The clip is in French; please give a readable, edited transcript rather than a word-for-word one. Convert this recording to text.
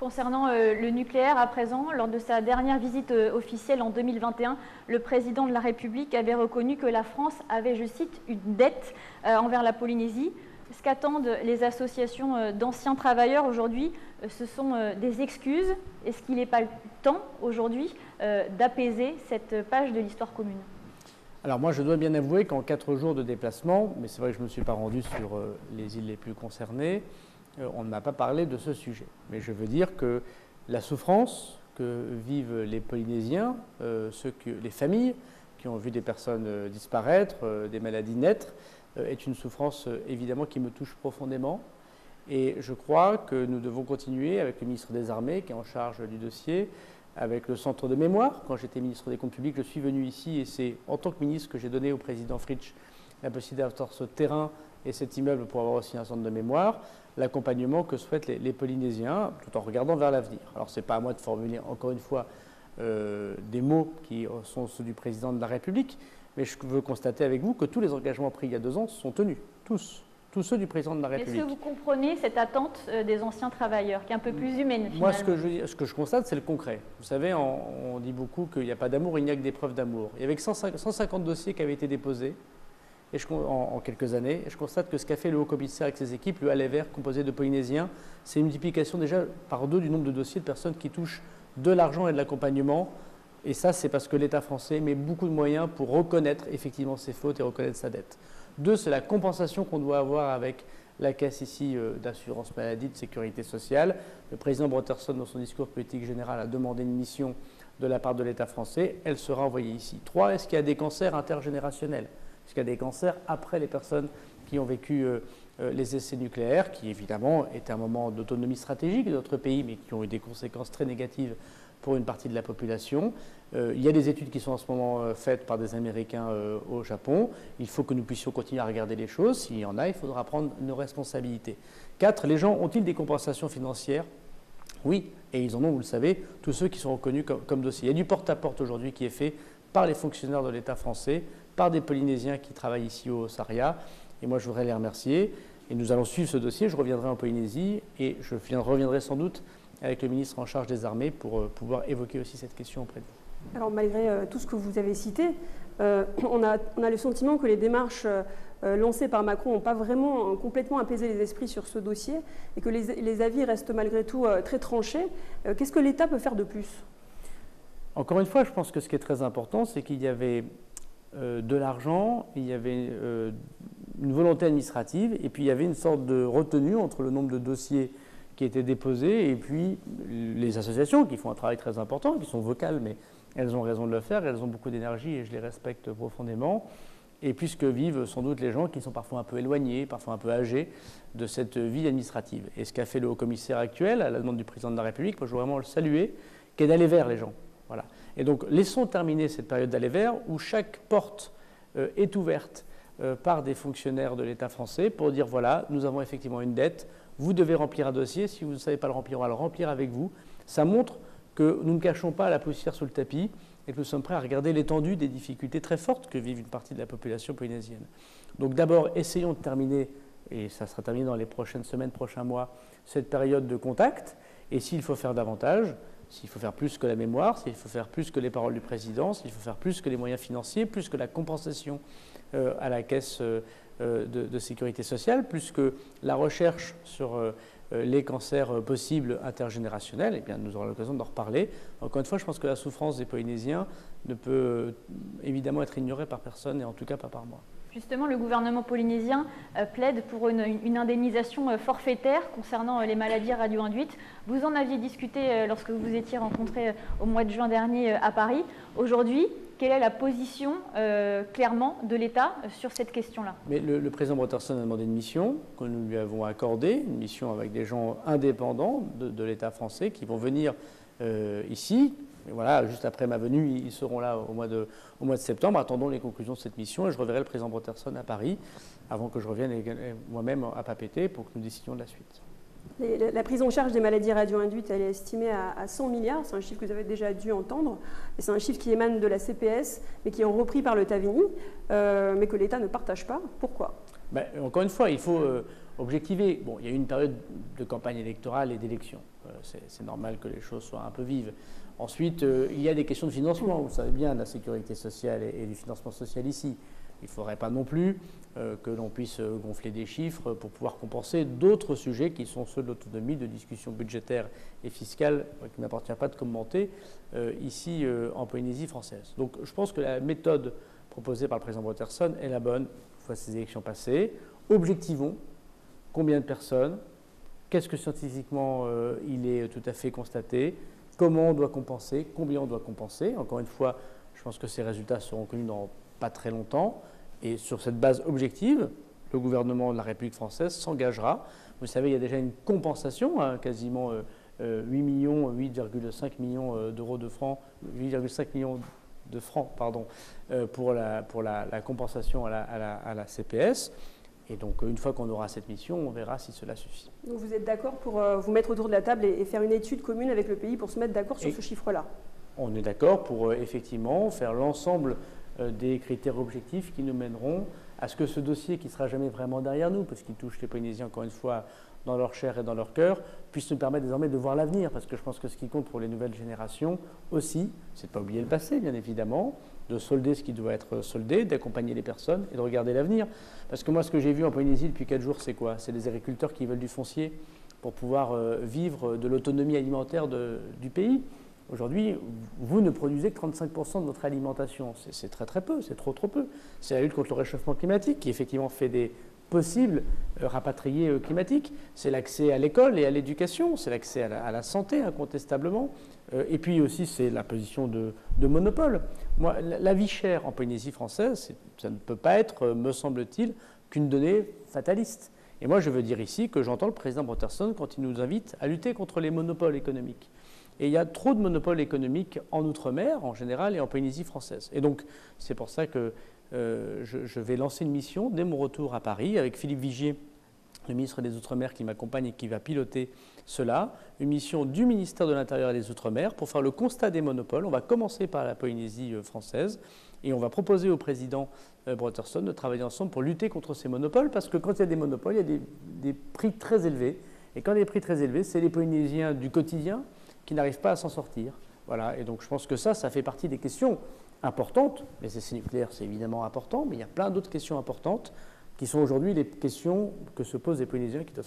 Concernant le nucléaire, à présent, lors de sa dernière visite officielle en 2021, le président de la République avait reconnu que la France avait, je cite, une dette envers la Polynésie. Ce qu'attendent les associations d'anciens travailleurs aujourd'hui, ce sont des excuses. Est-ce qu'il n'est pas le temps aujourd'hui d'apaiser cette page de l'histoire commune? Alors moi, je dois bien avouer qu'en 4 jours de déplacement, mais c'est vrai que je ne me suis pas rendu sur les îles les plus concernées, on ne m'a pas parlé de ce sujet. Mais je veux dire que la souffrance que vivent les Polynésiens, les familles qui ont vu des personnes disparaître, des maladies naître, est une souffrance évidemment qui me touche profondément. Et je crois que nous devons continuer avec le ministre des Armées qui est en charge du dossier, avec le centre de mémoire. Quand j'étais ministre des Comptes publics, je suis venu ici et c'est en tant que ministre que j'ai donné au président Fritsch la possibilité d'avoir ce terrain et cet immeuble pour avoir aussi un centre de mémoire, l'accompagnement que souhaitent les Polynésiens tout en regardant vers l'avenir. Alors ce n'est pas à moi de formuler encore une fois des mots qui sont ceux du président de la République, mais je veux constater avec vous que tous les engagements pris il y a 2 ans sont tenus, tous ceux du président de la République. Est-ce que vous comprenez cette attente des anciens travailleurs, qui est un peu plus humaine finalement? Moi, ce que je constate, c'est le concret. Vous savez, on dit beaucoup qu'il n'y a pas d'amour, il n'y a que des preuves d'amour. Il y avait 150 dossiers qui avaient été déposés en quelques années. Et je constate que ce qu'a fait le haut-commissaire avec ses équipes, le Aller Vert, composé de Polynésiens, c'est une multiplication déjà par 2 du nombre de dossiers de personnes qui touchent de l'argent et de l'accompagnement. Et ça, c'est parce que l'État français met beaucoup de moyens pour reconnaître effectivement ses fautes et reconnaître sa dette. 2, c'est la compensation qu'on doit avoir avec la caisse ici d'assurance maladie, de sécurité sociale. Le président Brotherson, dans son discours politique général, a demandé une mission de la part de l'État français. Elle sera envoyée ici. 3, est-ce qu'il y a des cancers intergénérationnels? Est-ce qu'il y a des cancers après les personnes qui ont vécu les essais nucléaires, qui évidemment étaient un moment d'autonomie stratégique de notre pays, mais qui ont eu des conséquences très négatives pour une partie de la population. Il y a des études qui sont en ce moment faites par des Américains au Japon. Il faut que nous puissions continuer à regarder les choses. S'il y en a, il faudra prendre nos responsabilités. 4, les gens ont-ils des compensations financières? Oui, et ils en ont, vous le savez, tous ceux qui sont reconnus comme dossiers. Il y a du porte-à-porte aujourd'hui qui est fait par les fonctionnaires de l'État français, par des Polynésiens qui travaillent ici au Saria. Et moi, je voudrais les remercier. Et nous allons suivre ce dossier. Je reviendrai en Polynésie et je reviendrai sans doute avec le ministre en charge des armées pour pouvoir évoquer aussi cette question auprès de vous. Alors malgré tout ce que vous avez cité, on a le sentiment que les démarches lancées par Macron n'ont pas vraiment complètement apaisé les esprits sur ce dossier et que les avis restent malgré tout très tranchés. Qu'est-ce que l'État peut faire de plus? Encore une fois, je pense que ce qui est très important, c'est qu'il y avait de l'argent, il y avait une volonté administrative et puis il y avait une sorte de retenue entre le nombre de dossiers qui étaient déposés et puis les associations qui font un travail très important, qui sont vocales, mais elles ont raison de le faire, elles ont beaucoup d'énergie et je les respecte profondément. Et puisque vivent sans doute les gens qui sont parfois un peu éloignés, parfois un peu âgés de cette vie administrative. Et ce qu'a fait le haut-commissaire actuel, à la demande du président de la République, moi je veux vraiment le saluer, qui est d'aller vers les gens. Voilà. Et donc laissons terminer cette période d'aller vers où chaque porte est ouverte par des fonctionnaires de l'État français pour dire voilà, nous avons effectivement une dette, vous devez remplir un dossier, si vous ne savez pas le remplir, on va le remplir avec vous. Ça montre que nous ne cachons pas la poussière sous le tapis et que nous sommes prêts à regarder l'étendue des difficultés très fortes que vivent une partie de la population polynésienne. Donc d'abord, essayons de terminer, et ça sera terminé dans les prochaines semaines, prochains mois, cette période de contact. Et s'il faut faire davantage, s'il faut faire plus que la mémoire, s'il faut faire plus que les paroles du président, s'il faut faire plus que les moyens financiers, plus que la compensation à la caisse de sécurité sociale, plus que la recherche sur les cancers possibles intergénérationnels, eh bien, nous aurons l'occasion d'en reparler. Encore une fois, je pense que la souffrance des Polynésiens ne peut évidemment être ignorée par personne, et en tout cas pas par moi. Justement, le gouvernement polynésien plaide pour une indemnisation forfaitaire concernant les maladies radio-induites. Vous en aviez discuté lorsque vous vous étiez rencontrés au mois de juin dernier à Paris. Aujourd'hui, quelle est la position clairement de l'État sur cette question-là? Mais le président Brotherson a demandé une mission que nous lui avons accordée, une mission avec des gens indépendants de l'État français qui vont venir ici. Et voilà, juste après ma venue, ils seront là au mois de septembre. Attendons les conclusions de cette mission et je reverrai le président Brotherson à Paris avant que je revienne moi-même à Papeete pour que nous décidions de la suite. La prise en charge des maladies radio-induites, elle est estimée à 100 milliards. C'est un chiffre que vous avez déjà dû entendre. C'est un chiffre qui émane de la CPS, mais qui est repris par le Tavini, mais que l'État ne partage pas. Pourquoi? Encore une fois, il faut objectiver. Bon, il y a eu une période de campagne électorale et d'élection. C'est normal que les choses soient un peu vives. Ensuite, il y a des questions de financement. Vous savez bien, la sécurité sociale et du financement social ici. Il ne faudrait pas non plus que l'on puisse gonfler des chiffres pour pouvoir compenser d'autres sujets qui sont ceux de l'autonomie, de discussion budgétaire et fiscale, qui ne m'appartient pas de commenter ici en Polynésie française. Donc je pense que la méthode proposée par le président Botterson est la bonne, une fois ces élections passées. Objectivons combien de personnes, qu'est-ce que scientifiquement il est tout à fait constaté, comment on doit compenser, combien on doit compenser. Encore une fois, je pense que ces résultats seront connus dans pas très longtemps. Et sur cette base objective, le gouvernement de la République française s'engagera. Vous savez, il y a déjà une compensation, quasiment 8,5 millions d'euros de francs, 8,5 millions de francs, pardon, pour la compensation à la CPS. Et donc, une fois qu'on aura cette mission, on verra si cela suffit. Donc, vous êtes d'accord pour vous mettre autour de la table et faire une étude commune avec le pays pour se mettre d'accord sur ce chiffre-là? On est d'accord pour effectivement faire l'ensemble des critères objectifs qui nous mèneront à ce que ce dossier, qui ne sera jamais vraiment derrière nous, parce qu'il touche les Polynésiens, encore une fois, dans leur chair et dans leur cœur, puisse nous permettre désormais de voir l'avenir. Parce que je pense que ce qui compte pour les nouvelles générations aussi, c'est de ne pas oublier le passé, bien évidemment, de solder ce qui doit être soldé, d'accompagner les personnes et de regarder l'avenir. Parce que moi, ce que j'ai vu en Polynésie depuis 4 jours, c'est quoi? C'est des agriculteurs qui veulent du foncier pour pouvoir vivre de l'autonomie alimentaire du pays. Aujourd'hui, vous ne produisez que 35% de votre alimentation. C'est très très peu, c'est trop peu. C'est la lutte contre le réchauffement climatique qui effectivement fait des possibles rapatriés climatiques. C'est l'accès à l'école et à l'éducation, c'est l'accès à la santé incontestablement. Et puis aussi c'est la position de monopole. Moi, la vie chère en Polynésie française, ça ne peut pas être, me semble-t-il, qu'une donnée fataliste. Et moi je veux dire ici que j'entends le président Botterson quand il nous invite à lutter contre les monopoles économiques. Et il y a trop de monopoles économiques en Outre-mer, en général, et en Polynésie française. Et donc, c'est pour ça que je vais lancer une mission dès mon retour à Paris, avec Philippe Vigier, le ministre des Outre-mer, qui m'accompagne et qui va piloter cela. Une mission du ministère de l'Intérieur et des Outre-mer pour faire le constat des monopoles. On va commencer par la Polynésie française et on va proposer au président Botterson de travailler ensemble pour lutter contre ces monopoles, parce que quand il y a des monopoles, il y a des prix très élevés. Et quand il y a des prix très élevés, c'est les Polynésiens du quotidien qui n'arrivent pas à s'en sortir. Voilà. Et donc je pense que ça fait partie des questions importantes. Les essais nucléaires, c'est évidemment important, mais il y a plein d'autres questions importantes qui sont aujourd'hui les questions que se posent les Polynésiens qui doivent